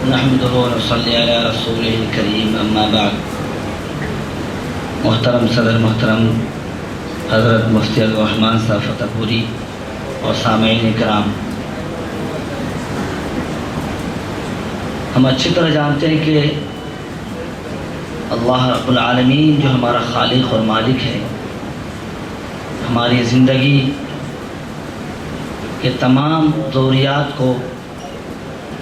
نحمدہ ونصلی علی رسولہ الکریم اما بعد۔ محترم صدر محترم حضرت مفتی الرحمن صاحب فتح پوری اور سامعین کرام، ہم اچھی طرح جانتے ہیں کہ اللہ رب العالمین جو ہمارا خالق اور مالک ہے، ہماری زندگی کے تمام ضروریات کو،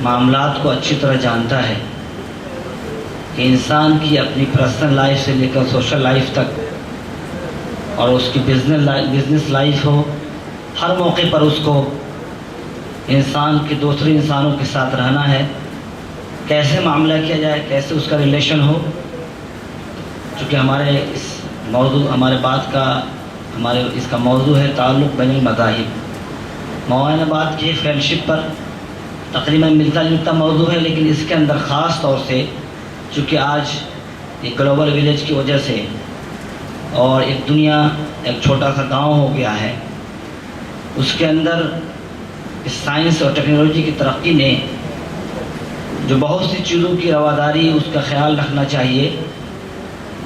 معاملات کو اچھی طرح جانتا ہے کہ انسان کی اپنی پرسنل لائف سے لے کر سوشل لائف تک اور اس کی بزنس لائف ہو، ہر موقع پر اس کو انسان کے دوسرے انسانوں کے ساتھ رہنا ہے، کیسے معاملہ کیا جائے، کیسے اس کا ریلیشن ہو۔ چونکہ ہمارے اس کا موضوع ہے تعلق بین المذاہب۔ مولانا بات کی فرینڈشپ پر، تقریباً ملتا جلتا موضوع ہے، لیکن اس کے اندر خاص طور سے چونکہ آج ایک گلوبل ویلیج کی وجہ سے اور ایک دنیا ایک چھوٹا سا گاؤں ہو گیا ہے، اس کے اندر اس سائنس اور ٹیکنالوجی کی ترقی نے جو بہت سی چیزوں کی رواداری، اس کا خیال رکھنا چاہیے،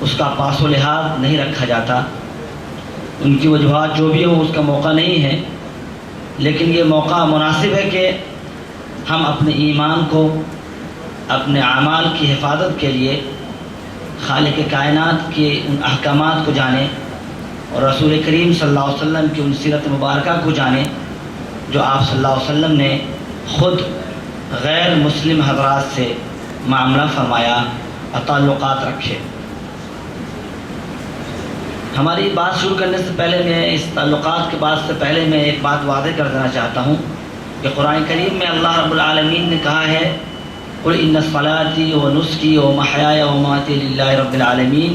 اس کا پاس و لحاظ نہیں رکھا جاتا۔ ان کی وجوہات جو بھی ہوں، اس کا موقع نہیں ہے، لیکن یہ موقع مناسب ہے کہ ہم اپنے ایمان کو، اپنے اعمال کی حفاظت کے لیے خالق کائنات کے ان احکامات کو جانیں اور رسول کریم صلی اللہ علیہ وسلم کی ان سیرت مبارکہ کو جانیں جو آپ صلی اللہ علیہ وسلم نے خود غیر مسلم حضرات سے معاملہ فرمایا اور تعلقات رکھے۔ ہماری بات شروع کرنے سے پہلے میں اس تعلقات کے بعد سے پہلے میں ایک بات واضح کر دینا چاہتا ہوں کہ قرآن کریم میں اللہ رب العالمین نے کہا ہے قُلْ إِنَّ صَلَاتِي وَنُسْكِي وَمَحْيَايَ وَمَمَاتِي لِلَّهِ رَبِّ الْعَالَمِينَ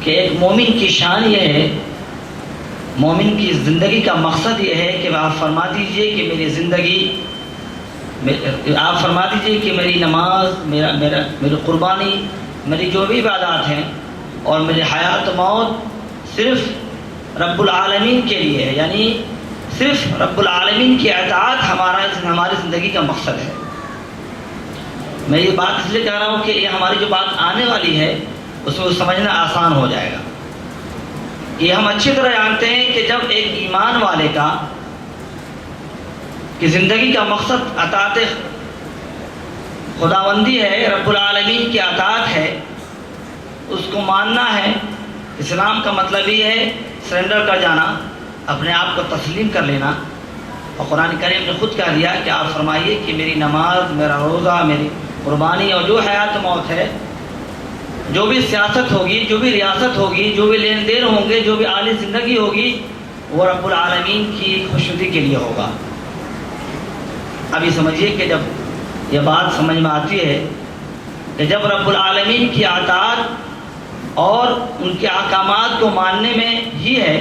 کہ ایک مومن کی شان یہ ہے، مومن کی زندگی کا مقصد یہ ہے کہ آپ فرما دیجئے کہ میری زندگی، آپ فرما دیجئے کہ میری نماز، میری قربانی، میری جو بھی عبادات ہیں اور میری حیات و موت صرف رب العالمین کے لیے ہے، یعنی صرف رب العالمین کی اطاعت ہماری زندگی کا مقصد ہے۔ میں یہ بات اس لیے کہہ رہا ہوں کہ یہ ہماری جو بات آنے والی ہے اس میں سمجھنا آسان ہو جائے گا۔ یہ ہم اچھی طرح جانتے ہیں کہ جب ایک ایمان والے کی زندگی کا مقصد اطاعت خداوندی ہے، رب العالمین کی اطاعت ہے، اس کو ماننا ہے۔ اسلام کا مطلب یہ ہے سرنڈر کر جانا، اپنے آپ کو تسلیم کر لینا۔ اور قرآن کریم نے خود کہہ دیا کہ آپ فرمائیے کہ میری نماز، میرا روزہ، میری قربانی اور جو حیات موت ہے، جو بھی سیاست ہوگی، جو بھی ریاست ہوگی، جو بھی لین دین ہوں گے، جو بھی اعلی زندگی ہوگی، وہ رب العالمین کی خوشنودی کے لیے ہوگا۔ اب یہ سمجھیے کہ جب یہ بات سمجھ میں آتی ہے کہ جب رب العالمین کی اطاعت اور ان کے احکامات کو ماننے میں ہی ہے،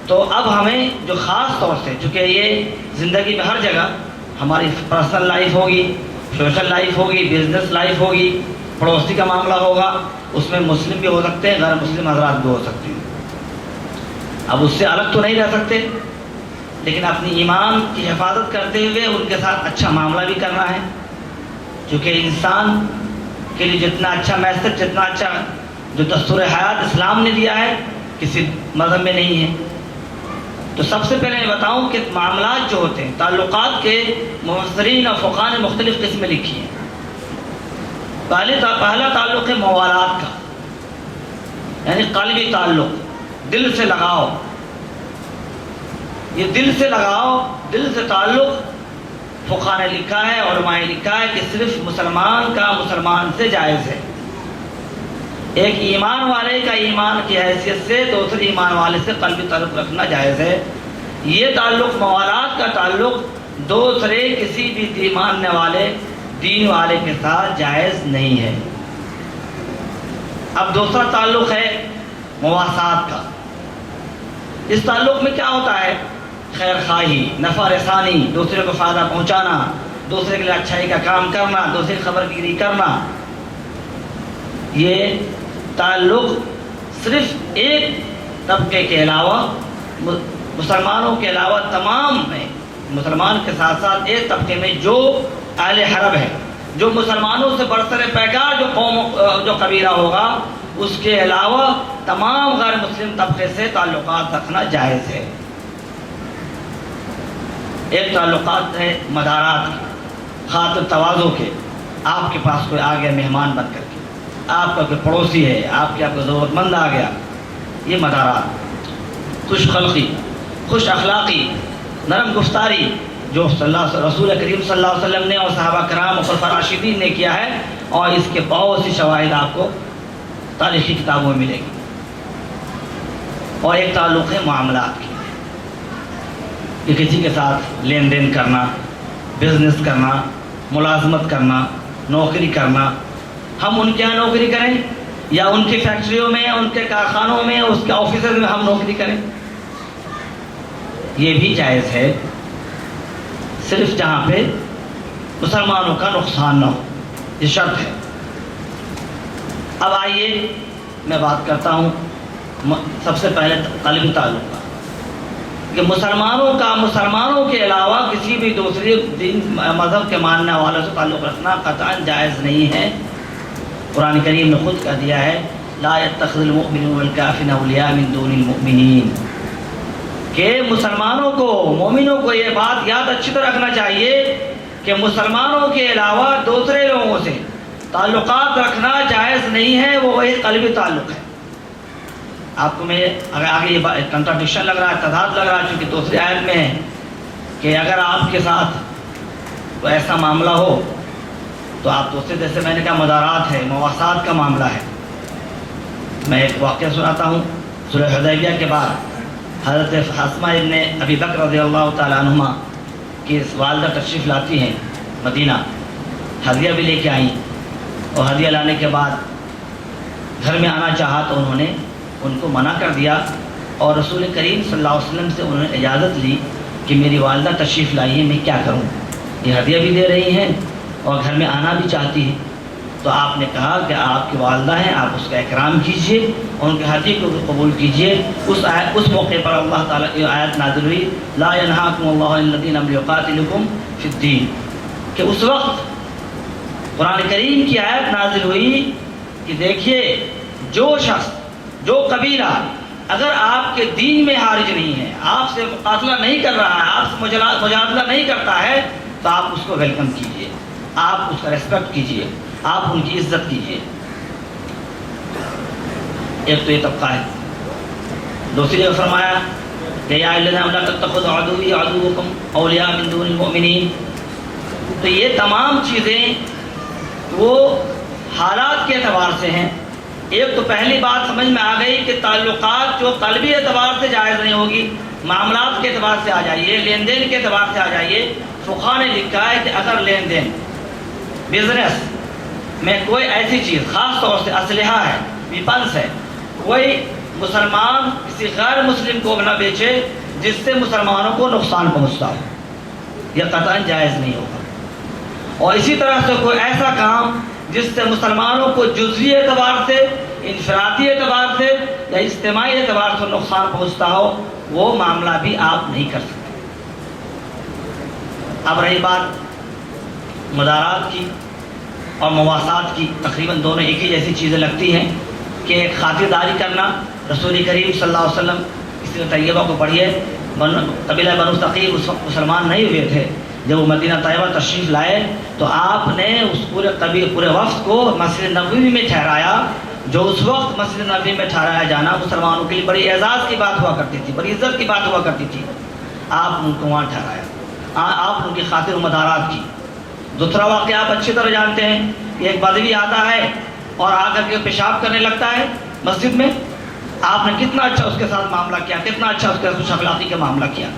تو اب ہمیں جو خاص طور سے، چونکہ یہ زندگی میں ہر جگہ ہماری پرسنل لائف ہوگی، سوشل لائف ہوگی، بزنس لائف ہوگی، پڑوسی کا معاملہ ہوگا، اس میں مسلم بھی ہو سکتے ہیں، غیر مسلم حضرات بھی ہو سکتے ہیں۔ اب اس سے الگ تو نہیں رہ سکتے، لیکن اپنی ایمان کی حفاظت کرتے ہوئے ان کے ساتھ اچھا معاملہ بھی کرنا ہے، کیونکہ انسان کے لیے جتنا اچھا میسج، جتنا اچھا جو دستور حیات اسلام نے دیا ہے، کسی مذہب میں نہیں ہے۔ تو سب سے پہلے میں بتاؤں کہ معاملات جو ہوتے ہیں، تعلقات کے مفسرین اور فقہاء نے مختلف قسمیں لکھی ہیں۔ پہلا تعلق ہے موالات کا، یعنی قلبی تعلق، دل سے لگاؤ۔ یہ دل سے لگاؤ، دل سے تعلق فقہاء نے لکھا ہے، علماء نے لکھا ہے کہ صرف مسلمان کا مسلمان سے جائز ہے۔ ایک ایمان والے کا ایمان کی حیثیت سے دوسرے ایمان والے سے قلبی تعلق رکھنا جائز ہے۔ یہ تعلق، موالات کا تعلق، دوسرے کسی بھی ماننے والے دین والے کے ساتھ جائز نہیں ہے۔ اب دوسرا تعلق ہے مواسات کا۔ اس تعلق میں کیا ہوتا ہے؟ خیر خواہی، نفع رسانی، دوسرے کو فائدہ پہنچانا، دوسرے کے لیے اچھائی کا کام کرنا، دوسرے کی خبر گیری کرنا۔ یہ تعلق صرف ایک طبقے کے علاوہ، مسلمانوں کے علاوہ تمام میں، مسلمان کے ساتھ ساتھ ایک طبقے میں جو اہل حرم ہے، جو مسلمانوں سے برسر پیکار جو قبیلہ ہوگا، اس کے علاوہ تمام غیر مسلم طبقے سے تعلقات رکھنا جائز ہے۔ ایک تعلقات ہے مدارات کے، خاطر تواضع کے، آپ کے پاس کوئی آ گیا مہمان بن کر کے، آپ کا کوئی پڑوسی ہے، آپ کا کوئی ضرورت مند آ گیا، یہ مدارات، خوش خلقی، خوش اخلاقی، نرم گفتاری، جو رسول کریم صلی اللہ علیہ وسلم نے اور صحابہ کرام اور خلفاء راشدین نے کیا ہے، اور اس کے بہت سی شواہد آپ کو تاریخی کتابوں میں ملے گی۔ اور ایک تعلق ہے معاملات کی، کہ کسی کے ساتھ لین دین کرنا، بزنس کرنا، ملازمت کرنا، نوکری کرنا، ہم ان کے یہاں نوکری کریں یا ان کی فیکٹریوں میں، ان کے کارخانوں میں، اس کے آفیسز میں ہم نوکری کریں، یہ بھی جائز ہے، صرف جہاں پہ مسلمانوں کا نقصان نہ ہو، یہ شرط ہے۔ اب آئیے میں بات کرتا ہوں سب سے پہلے قلبی تعلق کا، کہ مسلمانوں کے علاوہ کسی بھی دوسری دین مذہب کے ماننے والوں سے تعلق رکھنا قطعاً جائز نہیں ہے۔ قرآن کریم نے خود کہہ دیا ہے لا يتخذ المؤمنون الکافرین اولیاء من دون المؤمنین، کہ مسلمانوں کو، مومنوں کو یہ بات یاد اچھی طرح رکھنا چاہیے کہ مسلمانوں کے علاوہ دوسرے لوگوں سے تعلقات رکھنا جائز نہیں ہے، وہ ایک قلبی تعلق ہے۔ آپ کو میں اگر آگے یہ کنٹراڈکشن لگ رہا ہے، تضاد لگ رہا ہے، چونکہ دوسری آیت میں ہے کہ اگر آپ کے ساتھ کوئی ایسا معاملہ ہو تو آپ دوسرے، جیسے میں نے کہا مدارات ہے، مواسات کا معاملہ ہے۔ میں ایک واقعہ سناتا ہوں، صلح حدیبیہ کے بعد حضرت اسماء ابن ابی بکر رضی اللہ تعالیٰ عنہما کی والدہ تشریف لاتی ہیں مدینہ، ہدیہ بھی لے کے آئیں، اور ہدیہ لانے کے بعد گھر میں آنا چاہا تو انہوں نے ان کو منع کر دیا، اور رسول کریم صلی اللہ علیہ وسلم سے انہوں نے اجازت لی کہ میری والدہ تشریف لائی ہے، میں کیا کروں، یہ ہدیہ بھی دے رہی ہیں اور گھر میں آنا بھی چاہتی ہیں۔ تو آپ نے کہا کہ آپ کی والدہ ہیں، آپ اس کا اکرام کیجئے، ان کے ہدیے کو قبول کیجئے۔ اس موقع پر اللہ تعالیٰ کی آیت نازل ہوئی لا ینہاکم اللہ عن الذین لم یقاتلوکم فی الدین، کہ اس وقت قرآن کریم کی آیت نازل ہوئی کہ دیکھیے جو شخص، جو قبیلہ اگر آپ کے دین میں حارج نہیں ہے، آپ سے مقاتلہ نہیں کر رہا ہے، آپ سے مجادلہ نہیں کرتا ہے، تو آپ اس کو ویلکم کیجئے، آپ اس کا ریسپیکٹ کیجئے، آپ ان کی عزت کیجئے۔ ایک تو یہ طبقہ ہے۔ دوسری جگہ فرمایا کہ یا الذین آمنوا لا تتخذوا عدوی وعدوکم اولیاء من دون المؤمنین۔ تو یہ تمام چیزیں وہ حالات کے اعتبار سے ہیں۔ ایک تو پہلی بات سمجھ میں آ گئی کہ تعلقات جو قلبی اعتبار سے جائز نہیں ہوگی، معاملات کے اعتبار سے آ جائیے، لین دین کے اعتبار سے آ جائیے۔ فقہا نے لکھا ہے کہ اگر لین دین، بزنس میں کوئی ایسی چیز، خاص طور سے اسلحہ ہے، ویپنس ہے، کوئی مسلمان کسی غیر مسلم کو نہ بیچے جس سے مسلمانوں کو نقصان پہنچتا ہو، یہ قطعاً جائز نہیں ہوگا۔ اور اسی طرح سے کوئی ایسا کام جس سے مسلمانوں کو جزوی اعتبار سے، انفرادی اعتبار سے یا اجتماعی اعتبار سے نقصان پہنچتا ہو، وہ معاملہ بھی آپ نہیں کر سکتے۔ اب رہی بات مدارات کی اور مواسات کی، تقریباً دونوں ایک ہی جیسی چیزیں لگتی ہیں کہ ایک خاطرداری کرنا۔ رسول کریم صلی اللہ علیہ وسلم، اس لیے طیبہ کو پڑھیے، قبیلہ بنو ثقیف اس وقت مسلمان نہیں ہوئے تھے، جب وہ مدینہ طیبہ تشریف لائے تو آپ نے اس پورے وفد کو مسجد نبوی میں ٹھہرایا، جو اس وقت مسجد نبوی میں ٹھہرایا جانا مسلمانوں کے لیے بڑی اعزاز کی بات ہوا کرتی تھی، بڑی عزت کی بات ہوا کرتی تھی۔ آپ ان کو وہاں ٹھہرایا، آپ ان کی خاطر مدارات کی۔ دوسرا واقعہ آپ اچھی طرح جانتے ہیں کہ ایک بدوی آتا ہے اور آ کر کے پیشاب کرنے لگتا ہے مسجد میں، آپ نے کتنا اچھا اس کے ساتھ معاملہ کیا، کتنا اچھا اس کے خوش اخلاقی کا معاملہ کیا،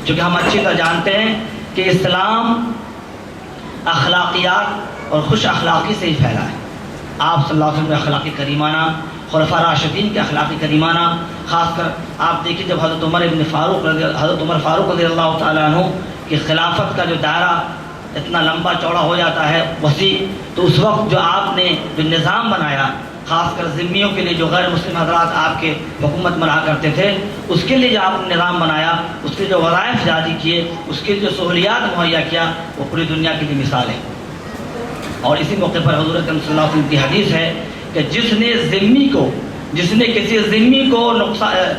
کیونکہ ہم اچھی طرح جانتے ہیں کہ اسلام اخلاقیات اور خوش اخلاقی سے ہی پھیلا ہے۔ آپ صلی اللہ علیہ وسلم کے اخلاقی کریمانہ، خلفاء راشدین کے اخلاقی کریمانہ، خاص کر آپ دیکھیے جب حضرت عمر فاروق رضی اللہ تعالیٰ عنہ کی خلافت کا جو دائرہ اتنا لمبا چوڑا ہو جاتا ہے، وسیع، تو اس وقت جو آپ نے جو نظام بنایا، خاص کر ذمیوں کے لیے جو غیر مسلم حضرات آپ کے حکومت میں رہا کرتے تھے، اس کے لیے جو آپ نے نظام بنایا، اس کے جو وظائف جاری کیے، اس کے جو سہولیات مہیا کیا، وہ پوری دنیا کے لیے مثال ہے۔ اور اسی موقع پر حضور اکرم صلی اللہ علیہ وسلم کی حدیث ہے کہ جس نے کسی ذمی کو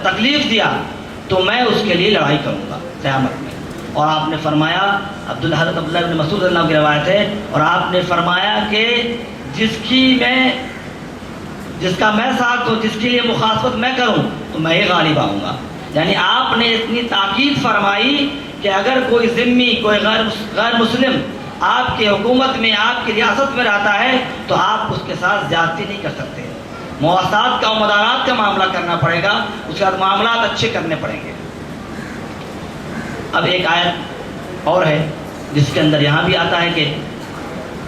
تکلیف دیا تو میں اس کے لیے لڑائی کروں گا قیامت میں. اور آپ نے فرمایا، حضرت عبداللہ بن مسعود رضی اللہ عنہ کی روایت ہے، اور آپ نے فرمایا کہ جس کا میں ساتھ ہوں، جس کے لیے مخالفت میں کروں تو میں ہی غالب آؤں گا. یعنی آپ نے اتنی تاکید فرمائی کہ اگر کوئی ذمی، کوئی غیر مسلم آپ کی حکومت میں، آپ کی ریاست میں رہتا ہے تو آپ اس کے ساتھ زیادتی نہیں کر سکتے. مواسات کا و مدارات کا معاملہ کرنا پڑے گا، اس کے بعد معاملات اچھے کرنے پڑیں گے. اب ایک آیت اور ہے جس کے اندر یہاں بھی آتا ہے کہ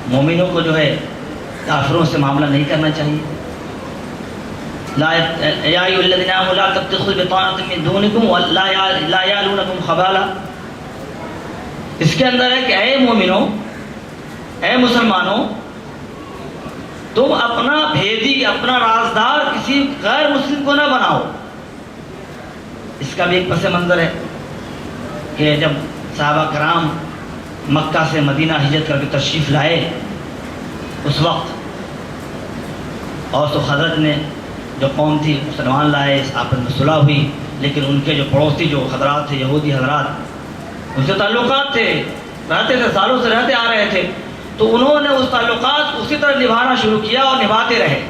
مومنوں کو جو ہے کافروں سے معاملہ نہیں کرنا چاہیے. یا ایھا الذین آمنوا لا تتخذوا بطانۃ من دونکم ولا یعلونکم خبالا. اس کے اندر ہے کہ اے مومنوں، اے مسلمانوں، تم اپنا بھیدی، اپنا رازدار کسی غیر مسلم کو نہ بناؤ. اس کا بھی ایک پس منظر ہے کہ جب صحابہ کرام مکہ سے مدینہ ہجرت کر کے تشریف لائے، اس وقت اوس و خزرج نے جو قوم تھی مسلمان لائے، آپس میں صلح ہوئی، لیکن ان کے جو پڑوسی جو حضرات تھے، یہودی حضرات، ان سے تعلقات تھے، رہتے تھے، سالوں سے رہتے آ رہے تھے، تو انہوں نے اس تعلقات اسی طرح نبھانا شروع کیا اور نبھاتے رہے.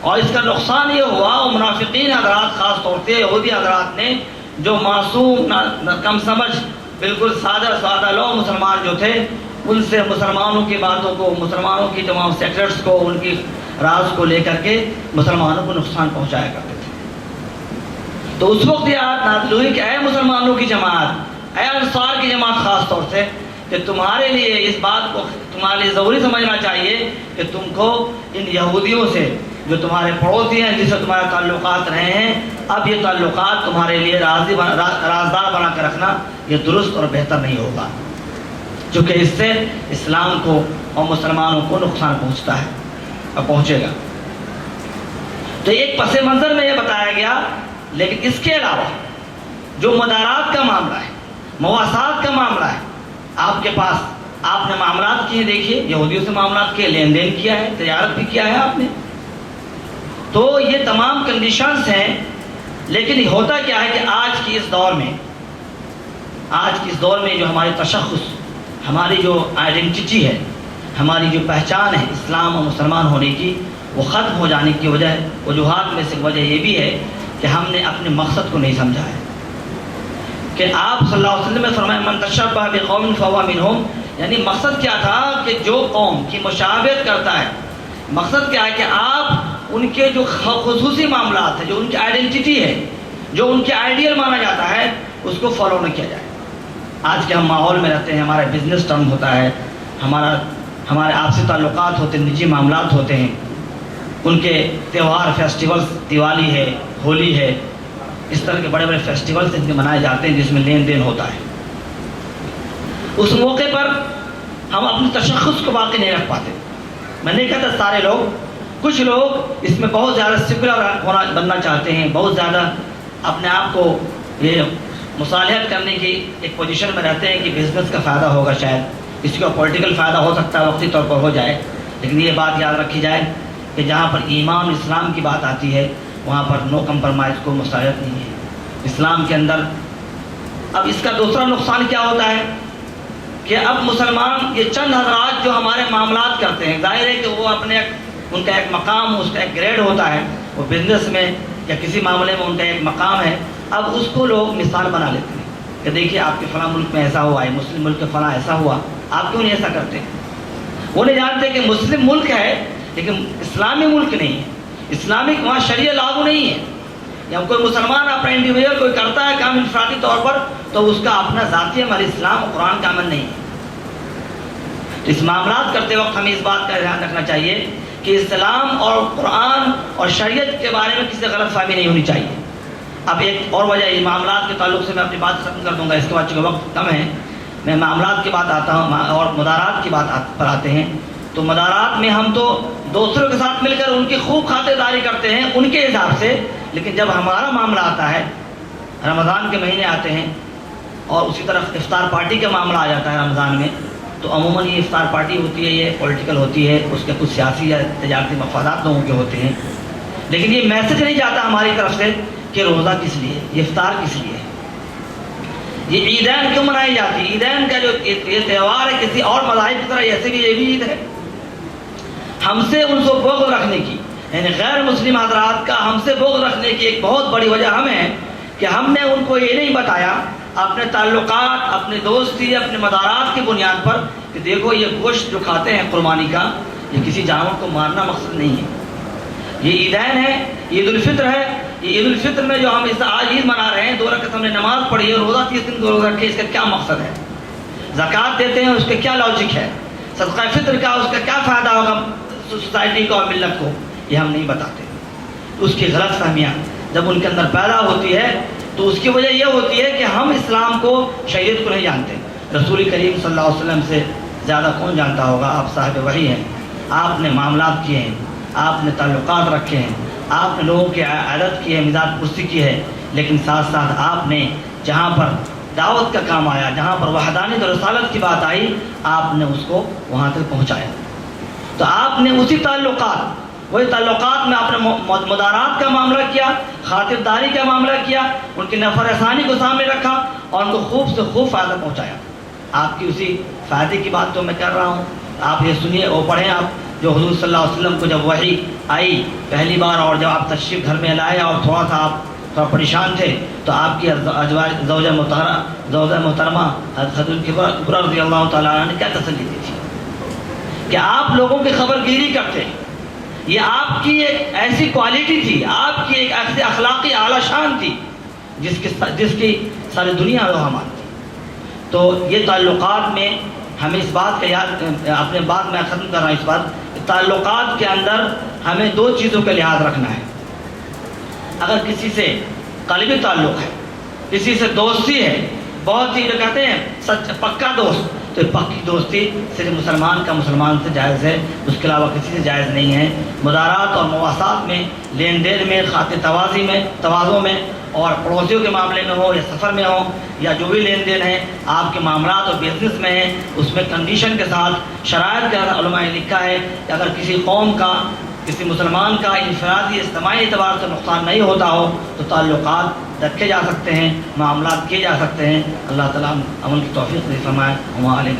اور اس کا نقصان یہ ہوا، وہ منافقین حضرات، خاص طور سے یہودی حضرات نے، جو معصوم، کم سمجھ، بالکل سادہ لو مسلمان جو تھے، ان سے مسلمانوں کی باتوں کو، مسلمانوں کی تمام سیکرٹس کو، ان کی راز کو لے کر کے مسلمانوں کو نقصان پہنچایا کرتے تھے. تو اس وقت یہ آیت نازل ہوئی کہ اے مسلمانوں کی جماعت، اے انصار کی جماعت خاص طور سے، کہ تمہارے لیے اس بات کو تمہارے لیے ضروری سمجھنا چاہیے کہ تم کو ان یہودیوں سے، جو تمہارے پڑوسی ہیں، جس سے تمہارے تعلقات رہے ہیں، اب یہ تعلقات تمہارے لیے رازدار بنا کے رکھنا یہ درست اور بہتر نہیں ہوگا، چونکہ اس سے اسلام کو اور مسلمانوں کو نقصان پہنچتا ہے اور پہنچے گا. تو ایک پس منظر میں یہ بتایا گیا. لیکن اس کے علاوہ جو مدارات کا معاملہ ہے، مواسات کا معاملہ ہے، آپ کے پاس آپ نے معاملات کیے، دیکھیے یہودیوں سے معاملات کیے، لین دین کیا ہے، تجارت بھی کیا ہے آپ نے، تو یہ تمام کنڈیشنز ہیں. لیکن ہوتا کیا ہے کہ آج کی اس دور میں جو ہماری تشخص، ہماری جو آئیڈینٹی ہے، ہماری جو پہچان ہے اسلام اور مسلمان ہونے کی، وہ ختم ہو جانے کی وجوہات میں سے وجہ یہ بھی ہے کہ ہم نے اپنے مقصد کو نہیں سمجھا ہے. کہ آپ صلی اللہ علیہ وسلم نے فرمایا من تشبہ بقوم فہو منہم، یعنی مقصد کیا تھا کہ جو قوم کی مشابہت کرتا ہے، مقصد کیا ہے کہ آپ ان کے جو خصوصی معاملات ہیں، جو ان کی آئیڈینٹی ہے، جو ان کے آئیڈیل مانا جاتا ہے، اس کو فالو نہ کیا جائے. آج کے ہم ماحول میں رہتے ہیں، ہمارا بزنس ٹرم ہوتا ہے، ہمارے آپسی تعلقات ہوتے ہیں، نجی معاملات ہوتے ہیں، ان کے تہوار، فیسٹیولز، دیوالی ہے، ہولی ہے، اس طرح کے بڑے بڑے فیسٹیولز ان کے منائے جاتے ہیں جس میں لین دین ہوتا ہے. اس موقع پر ہم اپنے تشخص کو باقی نہیں رکھ پاتے. میں نہیں کہتا سارے لوگ، کچھ لوگ اس میں بہت زیادہ سیکولر بننا چاہتے ہیں، بہت زیادہ اپنے آپ کو یہ مصالحت کرنے کی ایک پوزیشن میں رہتے ہیں کہ بزنس کا فائدہ ہوگا، شاید اس کا پولیٹیکل فائدہ ہو سکتا ہے، وقتی طور پر ہو جائے. لیکن یہ بات یاد رکھی جائے کہ جہاں پر ایمان اسلام کی بات آتی ہے وہاں پر نو کمپرمائز، کو مصالحت نہیں ہے اسلام کے اندر. اب اس کا دوسرا نقصان کیا ہوتا ہے کہ اب مسلمان، یہ چند حضرات جو ہمارے معاملات کرتے ہیں، ظاہر ہے کہ وہ اپنے ان کا ایک مقام، اس کا ایک گریڈ ہوتا ہے، وہ بزنس میں یا کسی معاملے میں ان کا ایک مقام ہے. اب اس کو لوگ مثال بنا لیتے ہیں کہ دیکھیے آپ کے فلاں ملک میں ایسا ہوا ہے، مسلم ملک کے فلاں ایسا ہوا، آپ کیوں نہیں ایسا کرتے؟ وہ نہیں جانتے کہ مسلم ملک ہے لیکن اسلامی ملک نہیں ہے، اسلامک وہاں شریعہ لاگو نہیں ہے. یا کوئی مسلمان اپنا انڈیویجول کوئی کرتا ہے کام انفرادی طور پر، تو اس کا اپنا ذاتی عمل اسلام اور قرآن کا عمل نہیں ہے. اس معاملات کرتے وقت ہمیں اس بات کا دھیان رکھنا چاہیے کہ اسلام اور قرآن اور شریعت کے بارے میں کسی غلط فہمی نہیں ہونی چاہیے. اب ایک اور وجہ، یہ معاملات کے تعلق سے میں اپنی بات ختم کر دوں گا، اس کے بعد چونکہ وقت کم ہے میں معاملات کی بات آتا ہوں اور مدارات کی بات پر آتے ہیں. تو مدارات میں ہم تو دوسروں کے ساتھ مل کر ان کی خوب خاطر داری کرتے ہیں ان کے حساب سے، لیکن جب ہمارا معاملہ آتا ہے، رمضان کے مہینے آتے ہیں اور اسی طرح افطار پارٹی کا معاملہ آ جاتا ہے رمضان میں، تو عموماً یہ افطار پارٹی ہوتی ہے، یہ پولیٹیکل ہوتی ہے، اس کے کچھ سیاسی یا تجارتی مفادات لوگوں کے ہوتے ہیں، لیکن یہ میسج نہیں جاتا ہماری طرف سے کہ روزہ کس لیے، یہ افطار کس لیے، یہ عیدین کیوں منائی جاتی ہے۔ عیدین کا جو یہ تہوار ہے کسی اور مذاہب کی طرح ایسے بھی یہ بھی عید ہے، ہم سے ان کو بغض رکھنے کی، یعنی غیر مسلم حضرات کا ہم سے بغض رکھنے کی ایک بہت بڑی وجہ ہم ہے کہ ہم نے ان کو یہ نہیں بتایا اپنے تعلقات، اپنے دوستی، اپنے مدارات کی بنیاد پر کہ دیکھو یہ گوشت جو کھاتے ہیں قربانی کا، یہ کسی جانور کو مارنا مقصد نہیں ہے، یہ عیدین ہے، عید الفطر ہے۔ یہ عید الفطر میں جو ہم اس آج عید منا رہے ہیں، 2 رکعت ہم نے نماز پڑھی ہے، روزہ 30 دن روزہ رکھے، اس کا کیا مقصد ہے؟ زکوٰۃ دیتے ہیں، اس کے کیا لاجک ہے؟ صدقہ فطر کا اس کا کیا فائدہ ہوگا سوسائٹی کو اور ملت کو؟ یہ ہم نہیں بتاتے۔ اس کی غلط فہمیاں جب ان کے اندر پیدا ہوتی ہے تو اس کی وجہ یہ ہوتی ہے کہ ہم اسلام کو، شریعت کو نہیں جانتے۔ رسول کریم صلی اللہ علیہ وسلم سے زیادہ کون جانتا ہوگا؟ آپ صاحب وحی ہیں، آپ نے معاملات کیے ہیں، آپ نے تعلقات رکھے ہیں، آپ نے لوگوں کی عادت کی ہے، مزاج پرسی کی ہے، لیکن ساتھ ساتھ آپ نے جہاں پر دعوت کا کام آیا، جہاں پر وحدانیت اور رسالت کی بات آئی، آپ نے اس کو وہاں تک پہنچایا۔ تو آپ نے اسی تعلقات، وہی تعلقات میں آپ نے مدارات کا معاملہ کیا، خاطرداری کا معاملہ کیا، ان کی نفع رسانی کو سامنے رکھا اور ان کو خوب سے خوب فائدہ پہنچایا۔ آپ کی اسی فائدے کی بات تو میں کر رہا ہوں، آپ یہ سنیے اور پڑھیں آپ، جو حضور صلی اللہ علیہ وسلم کو جب وحی آئی پہلی بار اور جب آپ تشریف گھر میں لائے اور تھوڑا سا آپ تھوڑا پریشان تھے، تو آپ کی زوجہ محترمہ حضرت کبریٰ رضی اللہ تعالیٰ عنہ نے کیا تسلی دی تھی کہ آپ لوگوں کی خبر گیری کرتے ہیں۔ یہ آپ کی ایک ایسی کوالٹی تھی، آپ کی ایک ایسی اخلاقی اعلیٰ شان تھی جس کی ساری دنیا لوہا مانتی۔ تو یہ تعلقات میں ہمیں اس بات کا یاد، اپنے بات میں ختم کر رہا ہوں، اس بات تعلقات کے اندر ہمیں 2 چیزوں کا لحاظ رکھنا ہے۔ اگر کسی سے قلبی تعلق ہے، کسی سے دوستی ہے، بہت ہی جو کہتے ہیں سچ پکا دوست، تو پکی دوستی صرف مسلمان کا مسلمان سے جائز ہے، اس کے علاوہ کسی سے جائز نہیں ہے۔ مدارات اور مواسات میں، لین دین میں، خاطر توازوں میں اور پڑوسیوں کے معاملے میں ہو یا سفر میں ہو یا جو بھی لین دین ہے آپ کے معاملات اور بزنس میں ہیں، اس میں کنڈیشن کے ساتھ، شرائط کے ساتھ علماء نے لکھا ہے کہ اگر کسی قوم کا، کسی مسلمان کا انفرادی اجتماعی اعتبار سے نقصان نہیں ہوتا ہو تو تعلقات رکھے جا سکتے ہیں، معاملات کیے جا سکتے ہیں۔ اللہ تعالیٰ عمل کی توفیق دے فرمائے۔ ہمارے